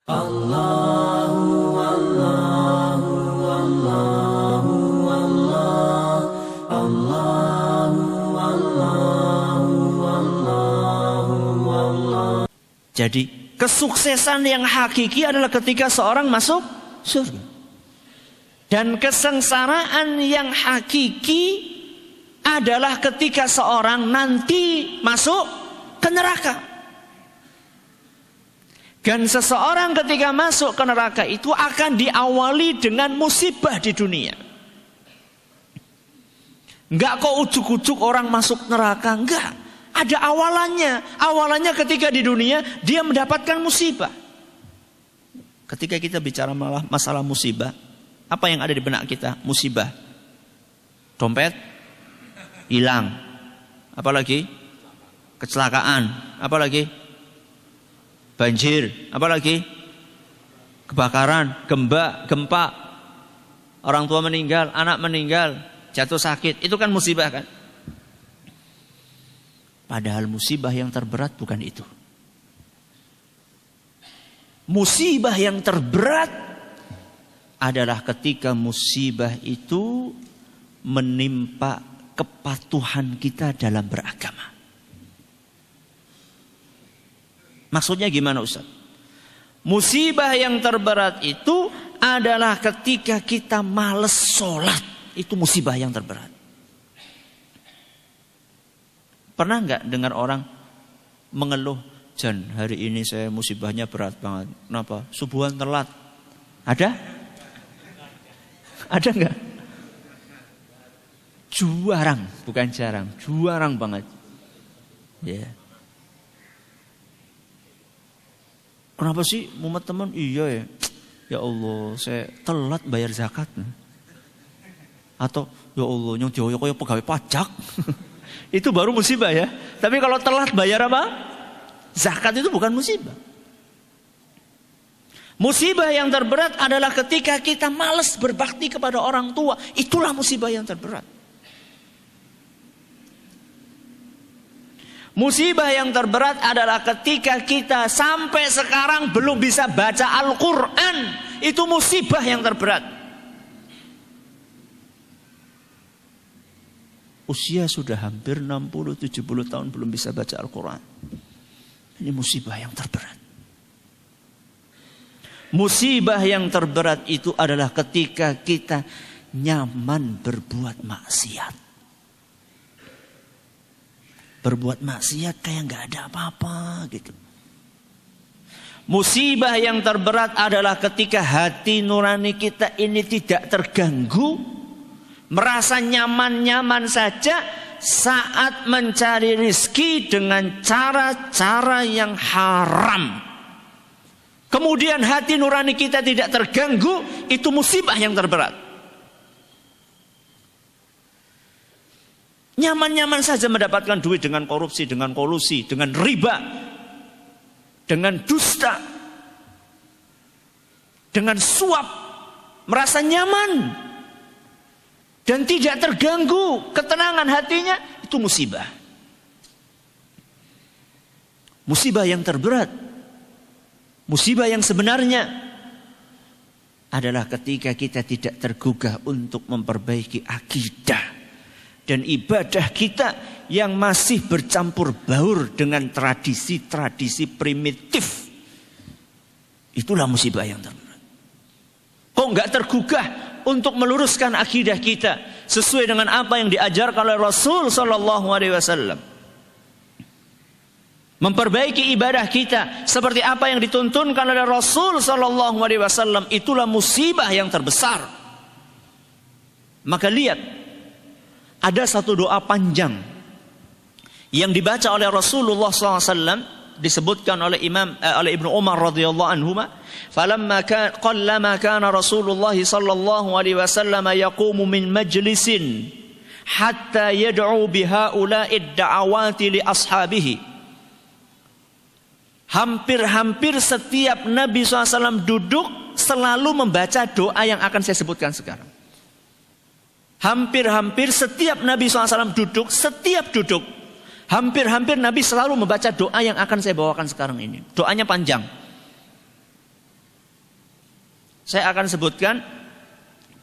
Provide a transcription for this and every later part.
Allahu Allahu Allahu Allah Allahu Allahu Allahu Allah. Jadi kesuksesan yang hakiki adalah ketika seorang masuk surga. Dan kesengsaraan yang hakiki adalah ketika seorang nanti masuk ke neraka. Dan seseorang ketika masuk ke neraka itu akan diawali dengan musibah di dunia. Enggak kok ujuk-ujuk orang masuk neraka, enggak. Ada awalannya. Awalannya ketika di dunia dia mendapatkan musibah. Ketika kita bicara masalah musibah, apa yang ada di benak kita? Musibah. Dompet hilang. Apalagi? Kecelakaan. Apalagi? Banjir, apalagi kebakaran, gempa, orang tua meninggal, anak meninggal, jatuh sakit, itu kan musibah kan? Padahal musibah yang terberat bukan itu. Musibah yang terberat adalah ketika musibah itu menimpa kepatuhan kita dalam beragama. Maksudnya gimana Ustaz? Musibah yang terberat itu adalah ketika kita malas sholat. Itu musibah yang terberat. Pernah nggak dengar orang mengeluh, Jan, hari ini saya musibahnya berat banget. Kenapa? Subuhan telat. Ada? Ada nggak? Jarang, bukan jarang. Jarang banget. Ya. Yeah. Kenapa sih mumet teman? Iya ya. Ya Allah, saya telat bayar zakat. Atau ya Allah, nyong joyo koyo pegawai pajak. Itu baru musibah ya. Tapi kalau telat bayar apa? Zakat itu bukan musibah. Musibah yang terberat adalah ketika kita malas berbakti kepada orang tua. Itulah musibah yang terberat. Musibah yang terberat adalah ketika kita sampai sekarang belum bisa baca Al-Quran. Itu musibah yang terberat. Usia sudah hampir 60-70 tahun belum bisa baca Al-Quran. Ini musibah yang terberat. Musibah yang terberat itu adalah ketika kita nyaman berbuat maksiat. Berbuat maksiat kayak gak ada apa-apa gitu. Musibah yang terberat adalah ketika hati nurani kita ini tidak terganggu, merasa nyaman-nyaman saja saat mencari rizki dengan cara-cara yang haram. Kemudian hati nurani kita tidak terganggu, itu musibah yang terberat. Nyaman-nyaman saja mendapatkan duit dengan korupsi, dengan kolusi, dengan riba, dengan dusta, dengan suap, merasa nyaman dan tidak terganggu ketenangan hatinya, itu musibah. Musibah yang terberat, musibah yang sebenarnya adalah ketika kita tidak tergugah untuk memperbaiki akidah dan ibadah kita yang masih bercampur baur dengan tradisi-tradisi primitif. Itulah musibah yang terberat. Kok enggak tergugah untuk meluruskan akidah kita sesuai dengan apa yang diajarkan oleh Rasul sallallahu alaihi wasallam. Memperbaiki ibadah kita seperti apa yang dituntunkan oleh Rasul sallallahu alaihi wasallam, itulah musibah yang terbesar. Maka lihat, ada satu doa panjang yang dibaca oleh Rasulullah SAW, disebutkan oleh Ibnu Umar radhiyallahu anhu, falamma qallama kana Rasulullah sallallahu alaihi wasallam yaqumu min majlisin hatta yad'u bihaula'i ad-da'awati li ashabihi. Hampir-hampir setiap Nabi SAW duduk selalu membaca doa yang akan saya sebutkan sekarang. Hampir-hampir setiap Nabi SAW duduk, hampir-hampir Nabi selalu membaca doa yang akan saya bawakan sekarang ini. Doanya panjang. Saya akan sebutkan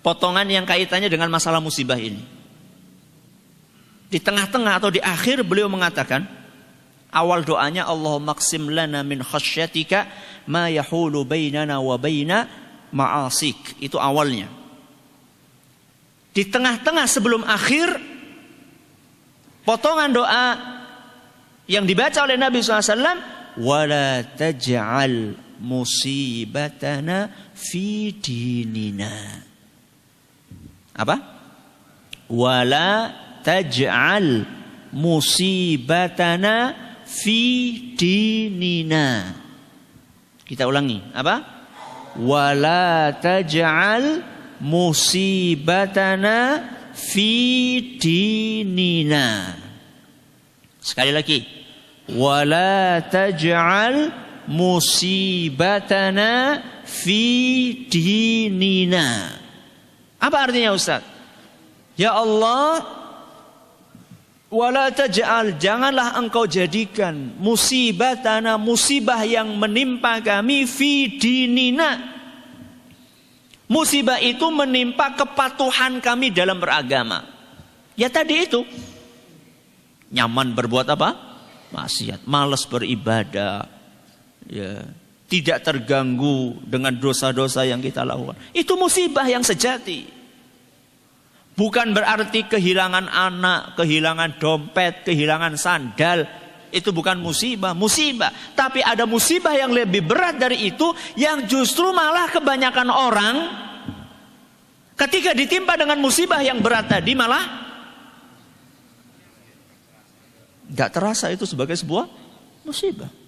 potongan yang kaitannya dengan masalah musibah ini. Di tengah-tengah atau di akhir beliau mengatakan, awal doanya, Allahumma qsim lana min khasyatika ma yahulu bainana wa baina ma'asik. Itu awalnya. Di tengah-tengah sebelum akhir, potongan doa yang dibaca oleh Nabi SAW, wala taj'al musibatana fi dinina. Apa? Wala taj'al musibatana fi dinina. Kita ulangi. Apa? Wala taj'al musibatana fi dinina. Sekali lagi. Wala taj'al musibatana fi dinina. Apa artinya Ustaz? Ya Allah, wala taj'al, janganlah engkau jadikan musibatana, musibah yang menimpa kami, fi dinina. Musibah itu menimpa kepatuhan kami dalam beragama. Ya tadi itu. Nyaman berbuat apa? Maksiat, malas beribadah, ya, tidak terganggu dengan dosa-dosa yang kita lakukan. Itu musibah yang sejati. Bukan berarti kehilangan anak, kehilangan dompet, kehilangan sandal. Itu bukan musibah. Tapi ada musibah yang lebih berat dari itu, yang justru malah kebanyakan orang ketika ditimpa dengan musibah yang berat tadi malah gak terasa itu sebagai sebuah musibah.